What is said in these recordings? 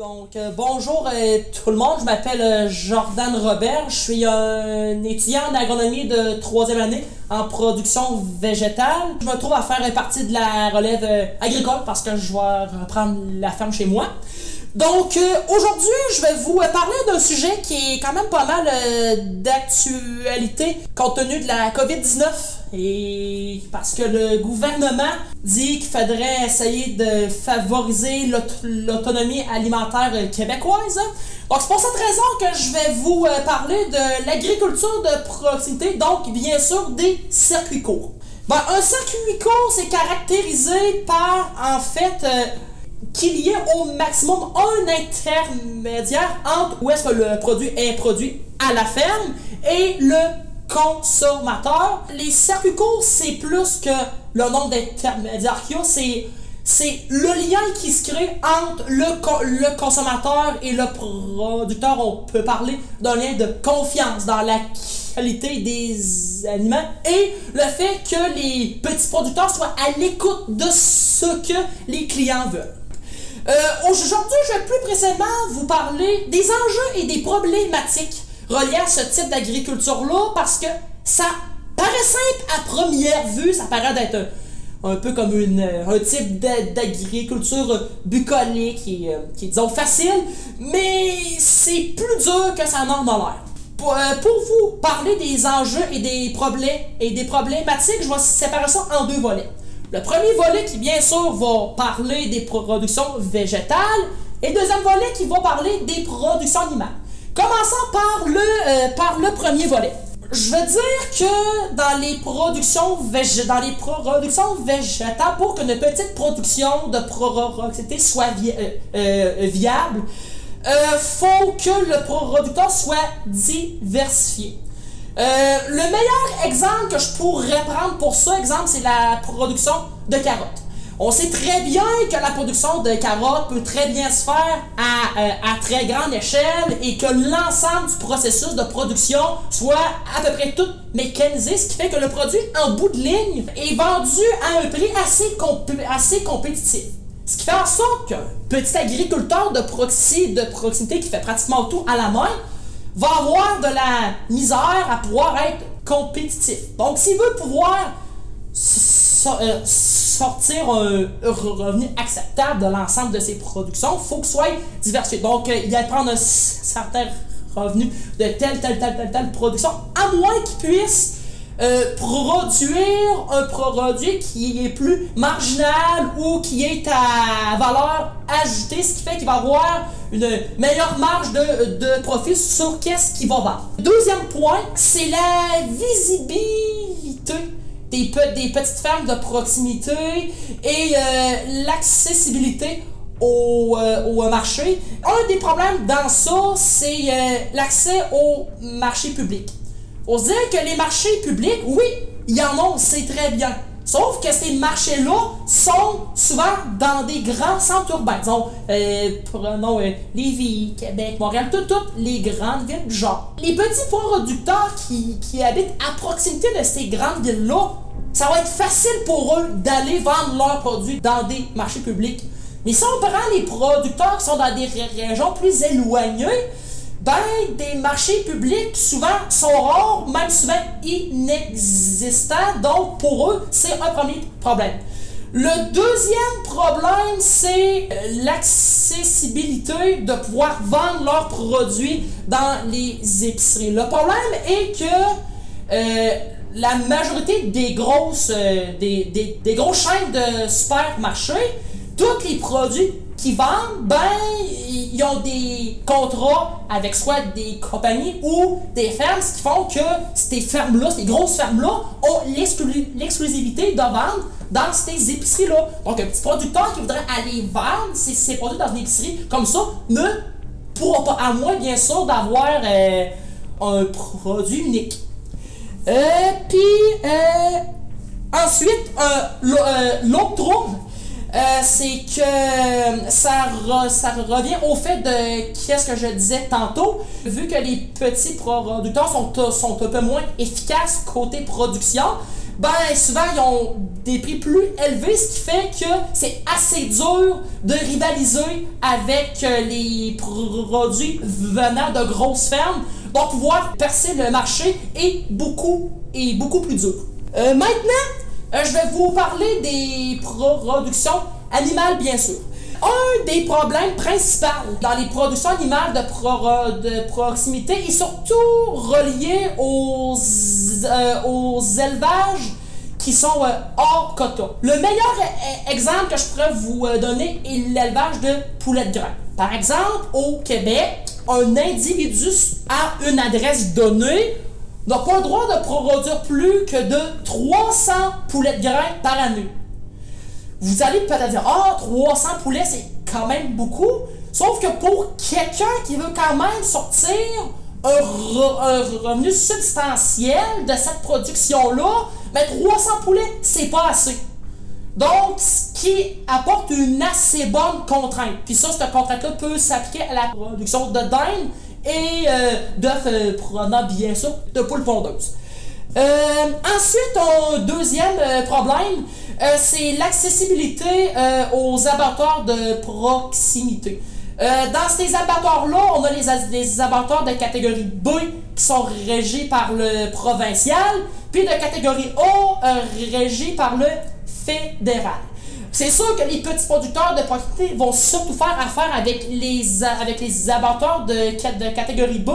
Donc, bonjour tout le monde, je m'appelle Jordan Robert, je suis un étudiant en agronomie de 3e année en production végétale. Je me trouve à faire partie de la relève agricole parce que je dois reprendre la ferme chez moi. Donc, aujourd'hui, je vais vous parler d'un sujet qui est quand même pas mal d'actualité compte tenu de la COVID-19 et parce que le gouvernement dit qu'il faudrait essayer de favoriser l'autonomie alimentaire québécoise. Donc, c'est pour cette raison que je vais vous parler de l'agriculture de proximité, donc bien sûr des circuits courts. Bon, un circuit court, c'est caractérisé par, en fait, qu'il y ait au maximum un intermédiaire entre où est-ce que le produit est produit à la ferme et le consommateur. Les circuits courts, c'est plus que le nombre d'intermédiaires qu'il y a, c'est le lien qui se crée entre le consommateur et le producteur. On peut parler d'un lien de confiance dans la qualité des aliments et le fait que les petits producteurs soient à l'écoute de ce que les clients veulent. Aujourd'hui, je vais plus précisément vous parler des enjeux et des problématiques reliées à ce type d'agriculture-là parce que ça paraît simple à première vue, ça paraît d'être un peu comme un type d'agriculture bucolique qui est, disons, facile, mais c'est plus dur que ça n'en a l'air. Pour vous parler des enjeux et des problématiques, je vais séparer ça en deux volets. Le premier volet qui, bien sûr, va parler des productions végétales et le deuxième volet qui va parler des productions animales. Commençons par le premier volet. Je veux dire que dans les productions végétales, pour qu'une petite production de proximité soit viable, faut que le producteur soit diversifié. Le meilleur exemple que je pourrais prendre pour ça, c'est la production de carottes. On sait très bien que la production de carottes peut très bien se faire à très grande échelle et que l'ensemble du processus de production soit à peu près tout mécanisé, ce qui fait que le produit, en bout de ligne, est vendu à un prix assez compétitif. Ce qui fait en sorte qu'un petit agriculteur de proximité qui fait pratiquement tout à la main va avoir de la misère à pouvoir être compétitif. Donc, s'il veut pouvoir sortir un revenu acceptable de l'ensemble de ses productions, il faut qu'il soit diversifié. Donc, il va prendre un certain revenu de telle production, à moins qu'il puisse produire un produit qui est plus marginal ou qui est à valeur ajoutée, ce qui fait qu'il va avoir une meilleure marge de profit sur qu'est-ce qu'il va vendre. Deuxième point, c'est la visibilité des petites fermes de proximité et l'accessibilité au marché. Un des problèmes dans ça, c'est l'accès au marché public. On se dit que les marchés publics, oui, il y en a, c'est très bien. Sauf que ces marchés-là sont souvent dans des grands centres urbains. Disons, prenons Lévis, Québec, Montréal, toutes les grandes villes du genre. Les petits producteurs qui habitent à proximité de ces grandes villes-là, ça va être facile pour eux d'aller vendre leurs produits dans des marchés publics. Mais si on prend les producteurs qui sont dans des régions plus éloignées, des marchés publics souvent sont rares, même souvent inexistants, donc pour eux, c'est un premier problème. Le deuxième problème, c'est l'accessibilité de pouvoir vendre leurs produits dans les épiceries. Le problème est que la majorité des grosses chaînes de supermarchés, tous les produits qui vendent, ils ont des contrats avec soit des compagnies ou des fermes, ce qui font que ces grosses fermes-là, ont l'exclusivité de vendre dans ces épiceries-là. Donc, un petit producteur qui voudrait aller vendre ses produits dans une épicerie comme ça ne pourra pas, à moins, bien sûr, d'avoir un produit unique. Ensuite, l'autre trouble, c'est que ça revient au fait de qu'est-ce que je disais tantôt, vu que les petits producteurs sont un peu moins efficaces côté production, ben souvent ils ont des prix plus élevés, ce qui fait que c'est assez dur de rivaliser avec les produits venant de grosses fermes. Donc pouvoir percer le marché est beaucoup plus dur. Maintenant, je vais vous parler des productions animales, bien sûr. Un des problèmes principaux dans les productions animales de proximité est surtout relié aux élevages qui sont hors quota. Le meilleur exemple que je pourrais vous donner est l'élevage de poulets de grain. Par exemple, au Québec, un individu à une adresse donnée n'a pas le droit de produire plus que de 300 poulets de grain par année. Vous allez peut-être dire, 300 poulets, c'est quand même beaucoup. Sauf que pour quelqu'un qui veut quand même sortir un revenu substantiel de cette production-là, mais 300 poulets, c'est pas assez. Donc, ce qui apporte une assez bonne contrainte. Puis ça, cette contrainte-là peut s'appliquer à la production de dinde et d'œufs provenant bien sûr de poules pondeuses. Ensuite, un deuxième problème, c'est l'accessibilité aux abattoirs de proximité. Dans ces abattoirs-là, on a les abattoirs de catégorie B qui sont régis par le provincial, puis de catégorie A régis par le fédéral. C'est sûr que les petits producteurs de proximité vont surtout faire affaire avec les abattoirs de catégorie B,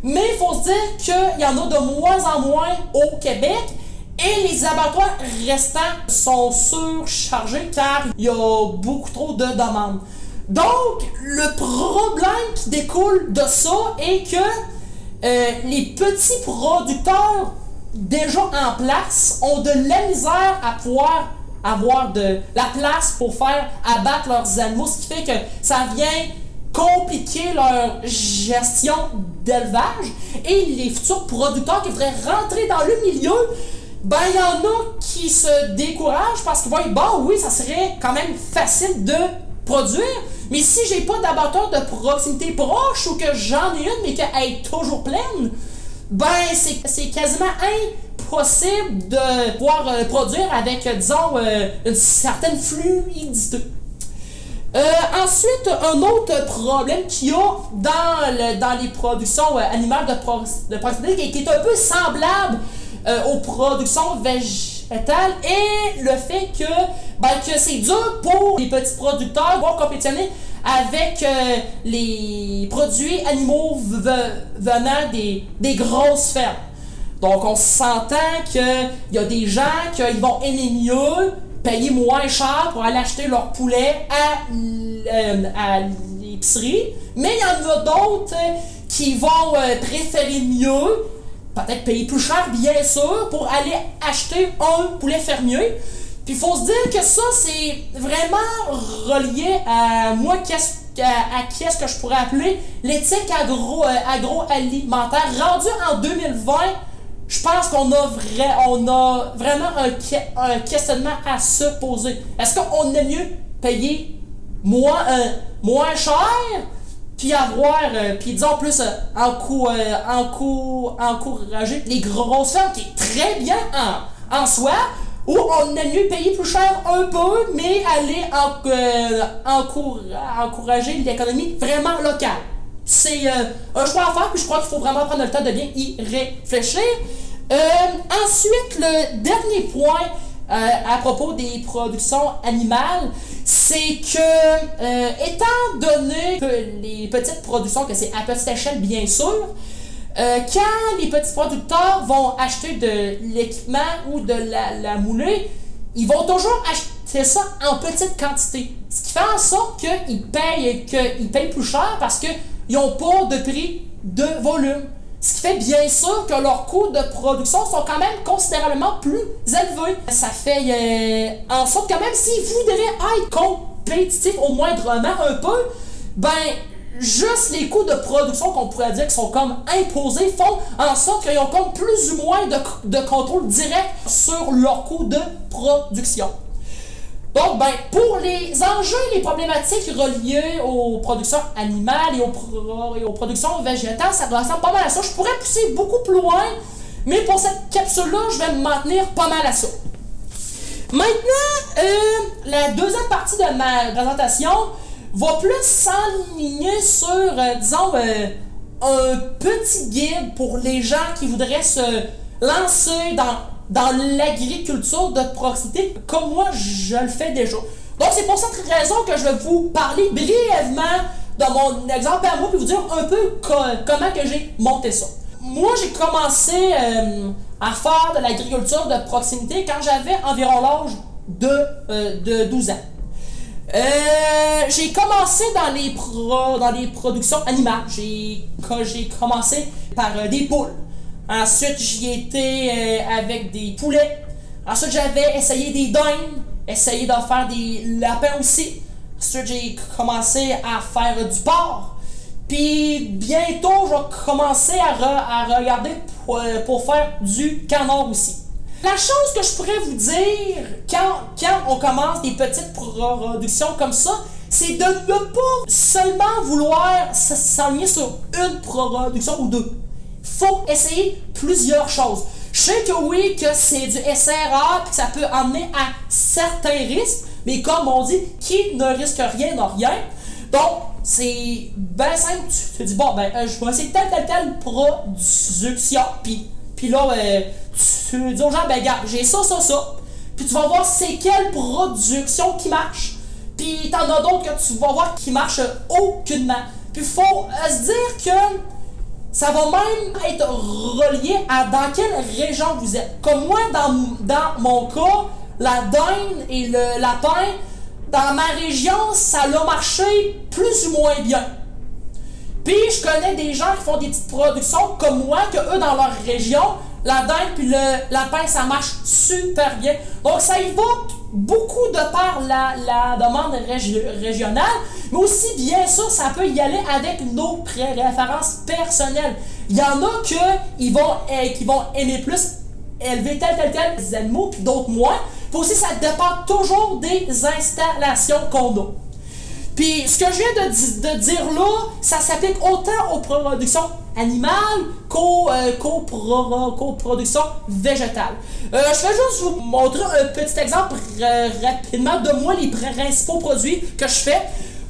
mais il faut se dire qu'il y en a de moins en moins au Québec et les abattoirs restants sont surchargés car il y a beaucoup trop de demandes. Donc, le problème qui découle de ça est que les petits producteurs déjà en place ont de la misère à pouvoir avoir de la place pour faire abattre leurs animaux, ce qui fait que ça vient compliquer leur gestion d'élevage et les futurs producteurs qui voudraient rentrer dans le milieu, ben il y en a qui se découragent parce qu'ils voient, bon oui, ça serait quand même facile de produire, mais si j'ai pas d'abattoir de proximité proche ou que j'en ai une mais qu'elle est toujours pleine, ben c'est quasiment impossible de pouvoir produire avec, disons, une certaine fluidité. Ensuite, un autre problème qu'il y a dans les productions animales de proximité qui est un peu semblable aux productions végétales est le fait que c'est dur pour les petits producteurs de pouvoir compétitionner avec les produits animaux venant des grosses fermes. Donc on s'entend qu'il y a des gens qui vont aimer mieux payer moins cher pour aller acheter leur poulet à l'épicerie, mais il y en a d'autres qui vont préférer mieux, peut-être payer plus cher bien sûr, pour aller acheter un poulet fermier. Puis il faut se dire que ça, c'est vraiment relié à moi, qu'est-ce que je pourrais appeler l'éthique agroalimentaire. Rendu en 2020, je pense qu'on a vraiment un questionnement à se poser. Est-ce qu'on aime mieux payer moins cher, puis puis disons plus encourager les grosses fermes, qui est très bien en soi, ou on aime mieux payer plus cher un peu, mais aller encourager l'économie vraiment locale. C'est un choix à faire, puis je crois qu'il faut vraiment prendre le temps de bien y réfléchir. Ensuite, le dernier point à propos des productions animales, c'est que, étant donné que les petites productions, que c'est à petite échelle bien sûr, quand les petits producteurs vont acheter de l'équipement ou de la moulée, ils vont toujours acheter ça en petite quantité. Ce qui fait en sorte qu'ils payent plus cher parce qu'ils n'ont pas de prix de volume. Ce qui fait bien sûr que leurs coûts de production sont quand même considérablement plus élevés. Ça fait en sorte que même s'ils voudraient être compétitifs au moindrement un peu, ben juste les coûts de production qu'on pourrait dire qui sont comme imposés font en sorte qu'ils ont comme plus ou moins de contrôle direct sur leurs coûts de production. Donc, ben, pour les enjeux et les problématiques reliées aux productions animales et aux productions végétales, ça ressemble pas mal à ça. Je pourrais pousser beaucoup plus loin, Mais pour cette capsule-là, je vais m'en tenir pas mal à ça. Maintenant, la deuxième partie de ma présentation va plus s'enligner sur, disons, un petit guide pour les gens qui voudraient se lancer dans l'agriculture de proximité, comme moi je le fais déjà. Donc c'est pour cette raison que je vais vous parler brièvement de mon exemple à moi, puis vous dire un peu comment que j'ai monté ça. Moi j'ai commencé à faire de l'agriculture de proximité quand j'avais environ l'âge de 12 ans. J'ai commencé dans les productions animales. J'ai commencé par des poules. Ensuite, j'y étais avec des poulets. Ensuite, j'avais essayé des dindes, essayé de faire des lapins aussi. Ensuite, j'ai commencé à faire du porc. Puis, bientôt, je vais commencer à regarder pour faire du canard aussi. La chose que je pourrais vous dire quand on commence des petites productions comme ça, c'est de ne pas seulement vouloir s'aligner sur une production ou deux. Faut essayer plusieurs choses. Je sais que oui, que c'est du SRA, puis que ça peut amener à certains risques, mais comme on dit, qui ne risque rien n'a rien. Donc, c'est bien simple. Tu te dis, bon, je vais essayer telle production, puis là, tu dis aux gens, regarde, j'ai ça. Puis tu vas voir c'est quelle production qui marche. Puis t'en as d'autres que tu vas voir qui marchent aucunement. Puis il faut se dire que ça va même être relié à dans quelle région vous êtes. Comme moi, dans mon cas, la dinde et le lapin, dans ma région, ça a marché plus ou moins bien. Puis je connais des gens qui font des petites productions comme moi, que eux, dans leur région, la dinde puis le lapin, ça marche super bien. Donc ça y va beaucoup de par la demande régionale, mais aussi bien sûr, ça peut y aller avec nos préférences personnelles. Il y en a qui vont aimer plus élever tel animaux, puis d'autres moins. Puis aussi, ça dépend toujours des installations qu'on a. Puis ce que je viens de dire là, ça s'applique autant aux productions animales qu'aux productions végétales. Je vais juste vous montrer un petit exemple rapidement de moi, les principaux produits que je fais.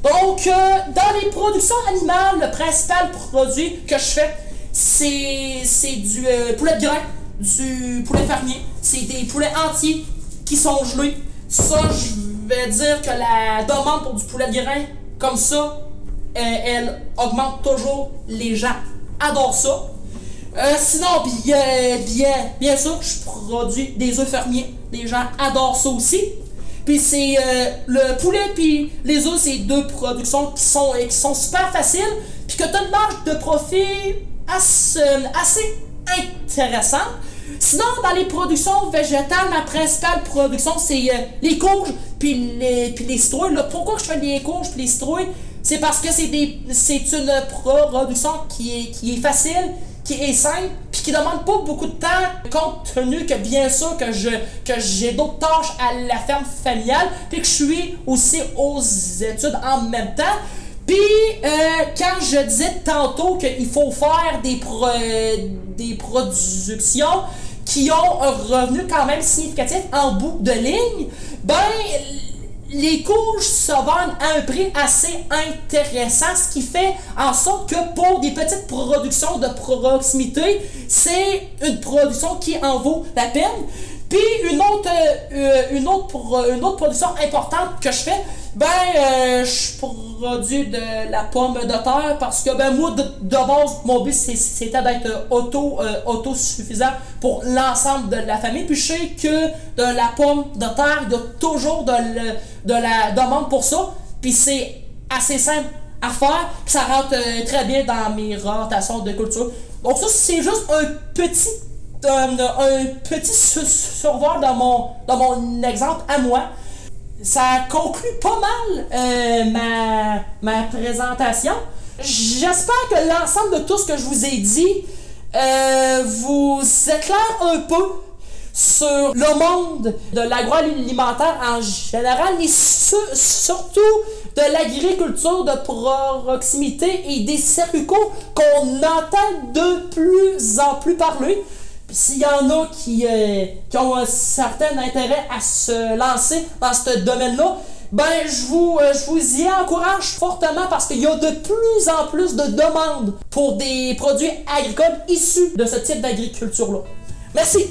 Donc, dans les productions animales, le principal produit que je fais, c'est du poulet de grain, du poulet fermier. C'est des poulets entiers qui sont gelés. Ça, je vais dire que la demande pour du poulet de grain, comme ça, elle augmente toujours. Les gens adorent ça. Sinon, bien sûr, je produis des œufs fermiers. Les gens adorent ça aussi. Puis c'est le poulet puis les œufs, c'est deux productions qui sont super faciles. Puis que tu as une marge de profit assez intéressante. Sinon, dans les productions végétales, ma principale production, c'est les courges puis les citrouilles. Pourquoi je fais les courges puis les citrouilles? C'est parce que c'est une production qui est facile, qui est simple, puis qui demande pas beaucoup de temps, compte tenu que bien sûr que j'ai d'autres tâches à la ferme familiale, puis que je suis aussi aux études en même temps. Puis, quand je disais tantôt qu'il faut faire des productions qui ont un revenu quand même significatif en bout de ligne, les courges se vendent à un prix assez intéressant, ce qui fait en sorte que pour des petites productions de proximité, c'est une production qui en vaut la peine. Puis une autre production importante que je fais, je produis de la pomme de terre parce que moi de base mon but c'était d'être autosuffisant pour l'ensemble de la famille. Puis je sais que de la pomme de terre, il y a toujours de la demande pour ça. Puis c'est assez simple à faire, puis ça rentre très bien dans mes rotations de culture. Donc ça c'est juste un petit survol dans mon exemple à moi. Ça conclut pas mal ma présentation. J'espère que l'ensemble de tout ce que je vous ai dit vous éclaire un peu sur le monde de l'agroalimentaire en général, et surtout de l'agriculture de proximité et des circuits courts qu'on entend de plus en plus parler. S'il y en a qui ont un certain intérêt à se lancer dans ce domaine-là, ben je vous y encourage fortement parce qu'il y a de plus en plus de demandes pour des produits agricoles issus de ce type d'agriculture-là. Merci!